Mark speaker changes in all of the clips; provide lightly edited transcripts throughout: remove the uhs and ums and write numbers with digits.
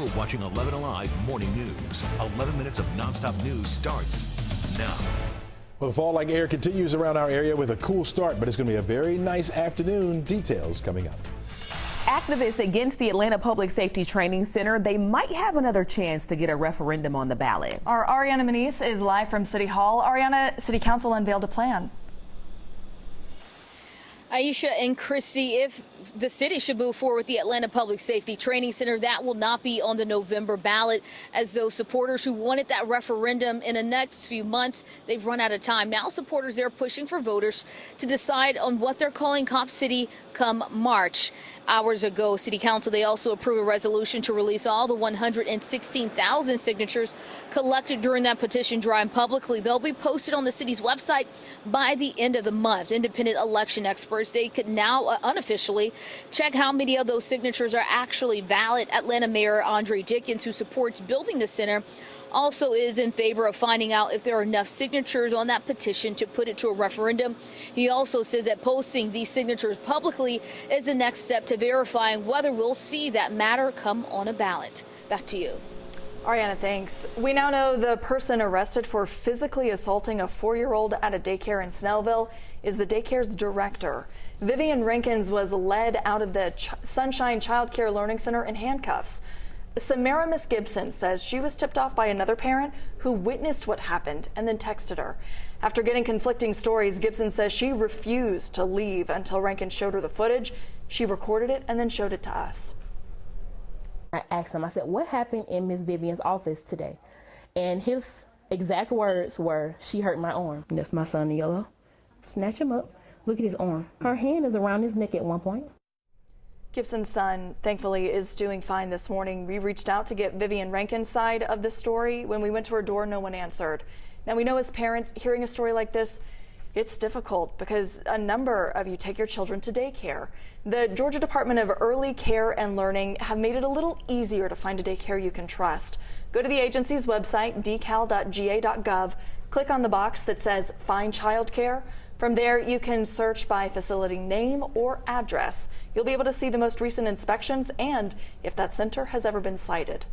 Speaker 1: You're watching 11 Alive Morning News. 11 minutes of nonstop news starts now.
Speaker 2: Well, the fall-like air continues around our area with a cool start, but it's going to be a very nice afternoon. Details coming up.
Speaker 3: Activists against the Atlanta Public Safety Training Center, they might have another chance to get a referendum on the ballot.
Speaker 4: Our Ariana Manise is live from City Hall. Ariana, City Council unveiled a plan.
Speaker 5: Aisha and Christy, if the city should move forward with the Atlanta Public Safety Training Center, that will not be on the November ballot, as those supporters who wanted that referendum in the next few months, they've run out of time. Now supporters, they're pushing for voters to decide on what they're calling Cop City come March. Hours ago, City Council, they also approved a resolution to release all the 116,000 signatures collected during that petition drive publicly. They'll be posted on the city's website by the end of the month. Independent election experts, they could now unofficially check how many of those signatures are actually valid. Atlanta Mayor Andre Dickens, who supports building the center, also is in favor of finding out if there are enough signatures on that petition to put it to a referendum. He also says that posting these signatures publicly is the next step to verifying whether we'll see that matter come on a ballot. Back to you.
Speaker 4: Ariana, thanks. We now know the person arrested for physically assaulting a 4-year-old at a daycare in Snellville is the daycare's director. Vivian Rankins was led out of the Sunshine Child Care Learning Center in handcuffs. Samara Miss Gibson says she was tipped off by another parent who witnessed what happened and then texted her. After getting conflicting stories, Gibson says she refused to leave until Rankins showed her the footage. She recorded it and then showed it to us.
Speaker 6: I asked him, I said, what happened in Miss Vivian's office today? And his exact words were, she hurt my arm. That's my son in yellow. Snatch him up. Look at his arm. Her hand is around his neck at one point.
Speaker 4: Gibson's son, thankfully, is doing fine this morning. We reached out to get Vivian Rankin's side of the story. When we went to her door, no one answered. Now, we know as parents, hearing a story like this, it's difficult because a number of you take your children to daycare. The Georgia Department of Early Care and Learning have made it a little easier to find a daycare you can trust. Go to the agency's website, decal.ga.gov, click on the box that says Find Childcare. From there, you can search by facility name or address. You'll be able to see the most recent inspections and if that center has ever been cited.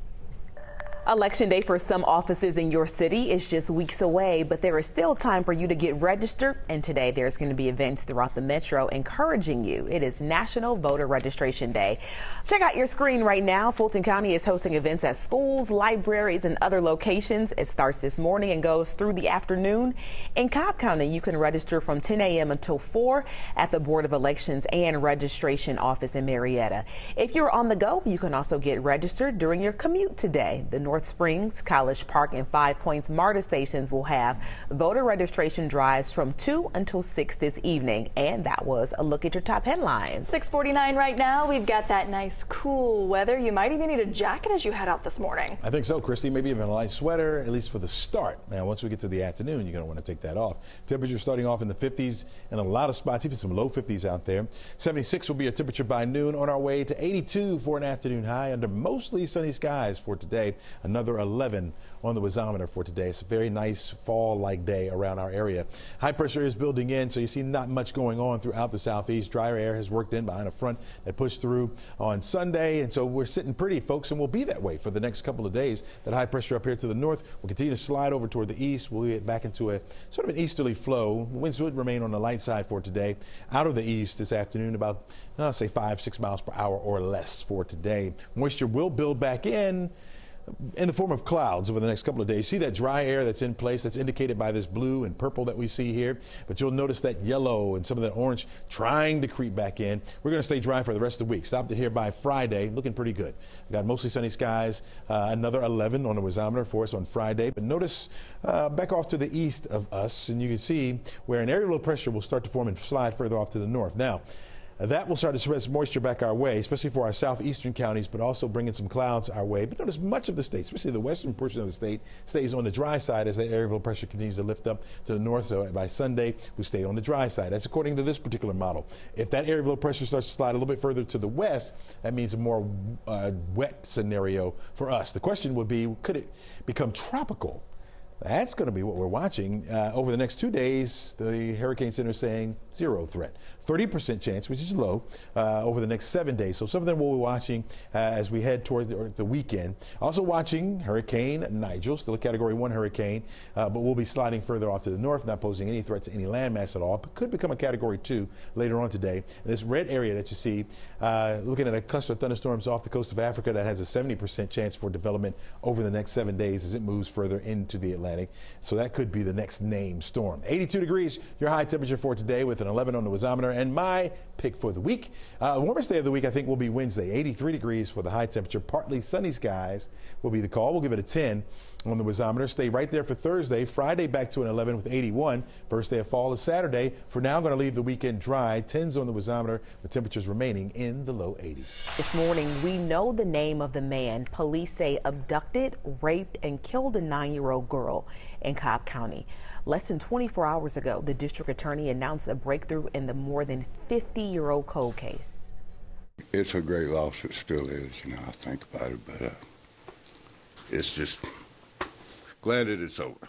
Speaker 3: Election day for some offices in your city is just weeks away, but there is still time for you to get registered. And today there's going to be events throughout the metro encouraging you. It is National Voter Registration Day. Check out your screen right now. Fulton County is hosting events at schools, libraries, and other locations. It starts this morning and goes through the afternoon. In Cobb County, you can register from 10 a.m. until 4 at the Board of Elections and Registration Office in Marietta. If you're on the go, you can also get registered during your commute today. The North Springs, College Park, and 5 Points MARTA stations will have voter registration drives from 2 until 6 this evening. And that was a look at your top headlines.
Speaker 4: 6:49 right now. We've got that nice cool weather. You might even need a jacket as you head out this morning.
Speaker 2: I think so, Christy. Maybe even a light sweater, at least for the start. Now, once we get to the afternoon, you're going to want to take that off. Temperature starting off in the 50s and a lot of spots, even some low 50s out there. 76 will be a temperature by noon, on our way to 82 for an afternoon high under mostly sunny skies for today. Another 11 on the wazometer for today. It's a very nice fall-like day around our area. High pressure is building in, so you see not much going on throughout the southeast. Drier air has worked in behind a front that pushed through on Sunday, and so we're sitting pretty, folks, and we'll be that way for the next couple of days. That high pressure up here to the north will continue to slide over toward the east. We'll get back into a sort of an easterly flow. Winds would remain on the light side for today. Out of the east this afternoon, about say 5-6 miles per hour or less for today. Moisture will build back in the form of clouds over the next couple of days. See that dry air that's in place, that's indicated by this blue and purple that we see here, but you'll notice that yellow and some of that orange trying to creep back in. We're going to stay dry for the rest of the week. Stopped it here by Friday, looking pretty good. Got mostly sunny skies, another 11 on the wazometer for us on Friday, but notice back off to the east of us, and you can see where an area low pressure will start to form and slide further off to the north. Now, that will start to spread some moisture back our way, especially for our southeastern counties, but also bringing some clouds our way. But notice much of the state, especially the western portion of the state, stays on the dry side as that area low pressure continues to lift up to the north. So by Sunday, we stay on the dry side. That's according to this particular model. If that area of low pressure starts to slide a little bit further to the west, that means a more wet scenario for us. The question would be, could it become tropical That's going to be what we're watching. Over the next 2 days, the Hurricane Center is saying 0 threat. 30% chance, which is low, over the next 7 days. So some of them we'll be watching as we head toward the weekend. Also watching Hurricane Nigel, still a Category 1 hurricane, but we'll be sliding further off to the north, not posing any threat to any landmass at all, but could become a Category 2 later on today. This red area that you see, looking at a cluster of thunderstorms off the coast of Africa that has a 70% chance for development over the next 7 days as it moves further into the Atlantic. So that could be the next named storm. 82 degrees, your high temperature for today with an 11 on the wazometer. And my pick for the week, the warmest day of the week, I think, will be Wednesday. 83 degrees for the high temperature. Partly sunny skies will be the call. We'll give it a 10 on the wazometer. Stay right there for Thursday. Friday back to an 11 with 81. First day of fall is Saturday. For now, I'm going to leave the weekend dry. 10s on the wazometer with temperatures remaining in the low 80s.
Speaker 3: This morning, we know the name of the man police say abducted, raped, and killed a 9-year-old girl in Cobb County. Less than 24 hours ago, the district attorney announced a breakthrough in the more than 50-year-old cold case.
Speaker 7: It's a great loss. It still is. You know, I think about it, but it's just glad that it's over.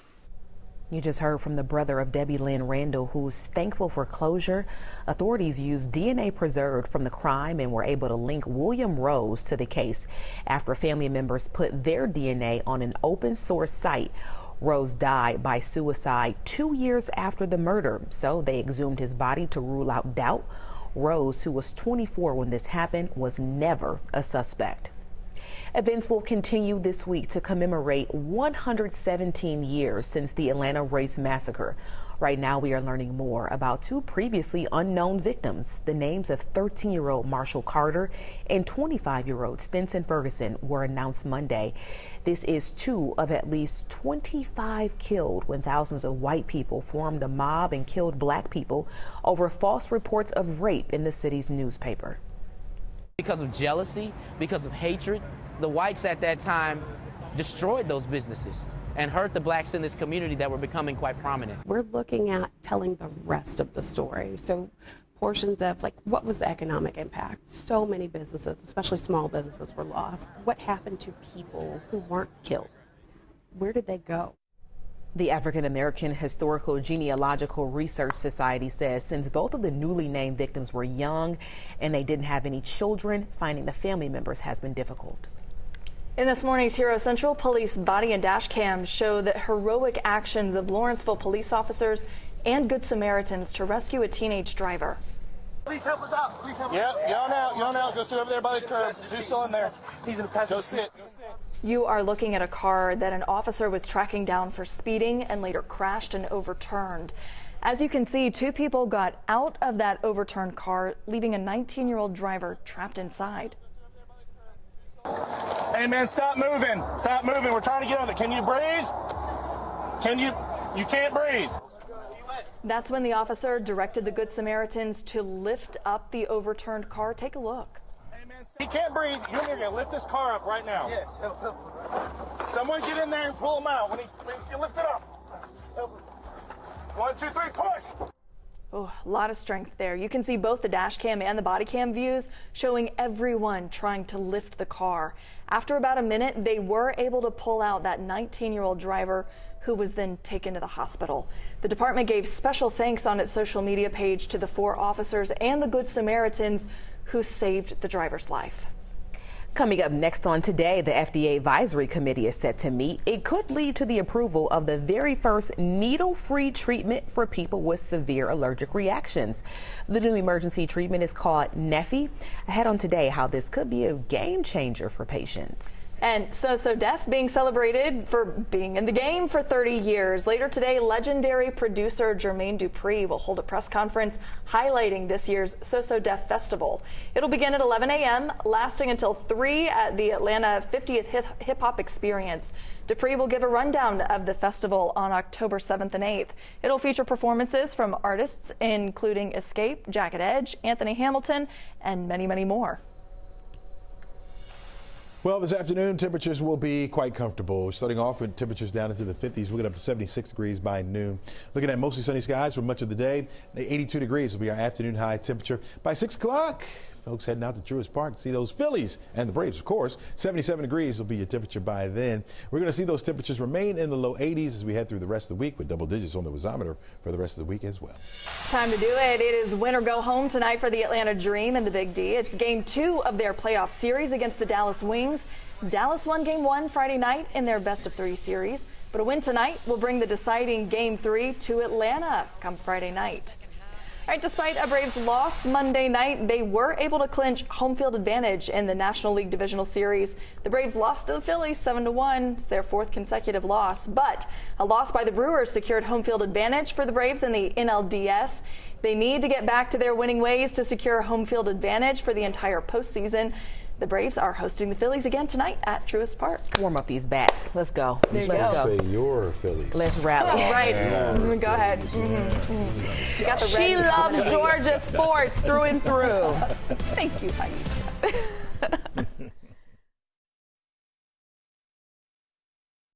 Speaker 3: You just heard from the brother of Debbie Lynn Randall, who's thankful for closure. Authorities used DNA preserved from the crime and were able to link William Rose to the case after family members put their DNA on an open source site. Rose died by suicide 2 years after the murder, so they exhumed his body to rule out doubt. Rose, who was 24 when this happened, was never a suspect. Events will continue this week to commemorate 117 years since the Atlanta Race Massacre. Right now, we are learning more about 2 previously unknown victims. The names of 13-year-old Marshall Carter and 25-year-old Stinson Ferguson were announced Monday. This is 2 of at least 25 killed when thousands of white people formed a mob and killed black people over false reports of rape in the city's newspaper.
Speaker 8: Because of jealousy, because of hatred, the whites at that time destroyed those businesses and hurt the blacks in this community that were becoming quite prominent.
Speaker 9: We're looking at telling the rest of the story. So portions of like, what was the economic impact? So many businesses, especially small businesses, were lost. What happened to people who weren't killed? Where did they go?
Speaker 3: The African American Historical Genealogical Research Society says since both of the newly named victims were young and they didn't have any children, finding the family members has been difficult.
Speaker 4: In this morning's Hero Central, police body and dash cams show the heroic actions of Lawrenceville police officers and Good Samaritans to rescue a teenage driver.
Speaker 10: Please help us out. Please help us out. Get on out. Go sit over there by the curb. Who's still in there? He's in the passenger. Go sit.
Speaker 4: You are looking at a car that an officer was tracking down for speeding and later crashed and overturned. As you can see, 2 people got out of that overturned car, leaving a 19-year-old driver trapped inside.
Speaker 10: Hey man, stop moving. Stop moving. We're trying to get on it. Can you breathe? You can't breathe.
Speaker 4: That's when the officer directed the Good Samaritans to lift up the overturned car. Take a look.
Speaker 10: He can't breathe. You're going to lift this car up right now. Yes, help. Someone get in there and pull him out. When you lift it up. Help. 1, 2, 3, push.
Speaker 4: Oh, a lot of strength there. You can see both the dash cam and the body cam views showing everyone trying to lift the car. After about a minute, they were able to pull out that 19-year-old driver who was then taken to the hospital. The department gave special thanks on its social media page to the 4 officers and the Good Samaritans who saved the driver's life.
Speaker 3: Coming up next on Today, the FDA Advisory Committee is set to meet. It could lead to the approval of the very first needle-free treatment for people with severe allergic reactions. The new emergency treatment is called Neffy. Ahead on Today, how this could be a game changer for patients.
Speaker 4: And So Def being celebrated for being in the game for 30 years. Later today, legendary producer Jermaine Dupri will hold a press conference highlighting this year's So Def Festival. It'll begin at 11 a.m., lasting until 3 at the Atlanta 50th Hip Hop Experience. Dupree will give a rundown of the festival on October 7th and 8th. It'll feature performances from artists including Escape, Jagged Edge, Anthony Hamilton, and many, many more.
Speaker 2: Well, this afternoon, temperatures will be quite comfortable. Starting off with temperatures down into the 50s. We'll get up to 76 degrees by noon. Looking at mostly sunny skies for much of the day. 82 degrees will be our afternoon high temperature. By 6 o'clock, folks heading out to Truist Park to see those Phillies and the Braves, of course. 77 degrees will be your temperature by then. We're going to see those temperatures remain in the low 80s as we head through the rest of the week, with double digits on the wazometer for the rest of the week as well.
Speaker 4: Time to do it. It is win or go home tonight for the Atlanta Dream and the Big D. It's game 2 of their playoff series against the Dallas Wings. Dallas won game 1 Friday night in their best-of-3 series, but a win tonight will bring the deciding game 3 to Atlanta come Friday night. All right, despite a Braves loss Monday night, they were able to clinch home field advantage in the National League Divisional Series. The Braves lost to the Phillies 7-1. It's their 4th consecutive loss, but a loss by the Brewers secured home field advantage for the Braves in the NLDS. They need to get back to their winning ways to secure home field advantage for the entire postseason. The Braves are hosting the Phillies again tonight at Truist Park.
Speaker 3: Warm up these bats. Let's go.
Speaker 4: There you
Speaker 3: Let's
Speaker 4: go.
Speaker 2: Say your Phillies.
Speaker 3: Let's rally.
Speaker 4: Right. Go ahead. You got the
Speaker 3: She
Speaker 4: red.
Speaker 3: loves Georgia sports through and through.
Speaker 4: Thank you, Heidi.